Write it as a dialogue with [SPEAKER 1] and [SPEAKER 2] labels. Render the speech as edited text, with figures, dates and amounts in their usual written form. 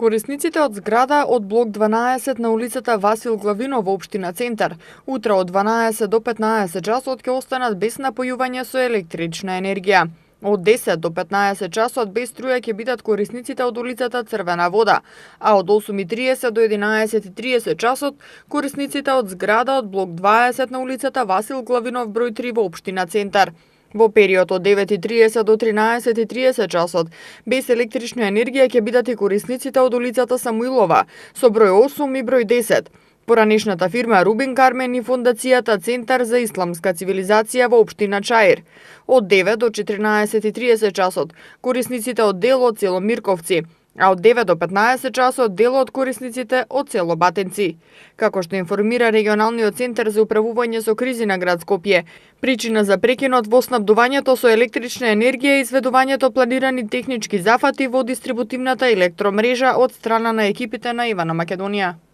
[SPEAKER 1] Корисниците од зграда од блок 12 на улицата Васил Главинов во општина Центар, утре од 12 до 15 часот ќе останат без напојување со електрична енергија. Од 10 до 15 часот без струја ќе бидат корисниците од улицата Црвена вода, а од 8:30 до 11:30 часот корисниците од зграда од блок 20 на улицата Васил Главинов број 3 во општина Центар. Во период од 9:30 до 13:30 часот, без електрична енергија ќе бидат и корисниците од улицата Самуилова, со број 8 и број 10. Поранешната фирма Рубин Кармен и фондацијата Центар за исламска цивилизација во општина Чаир. Од 9 до 14:30 часот, корисниците од делот село Мирковци, а од 9 до 15 часот дел од корисниците од село Батенци. Како што информира регионалниот центар за управување со кризи на град Скопје, причина за прекинот во снабдувањето со електрична енергија е изведувањето планирани технички зафати во дистрибутивната електромрежа од страна на екипите на Ивана Македонија.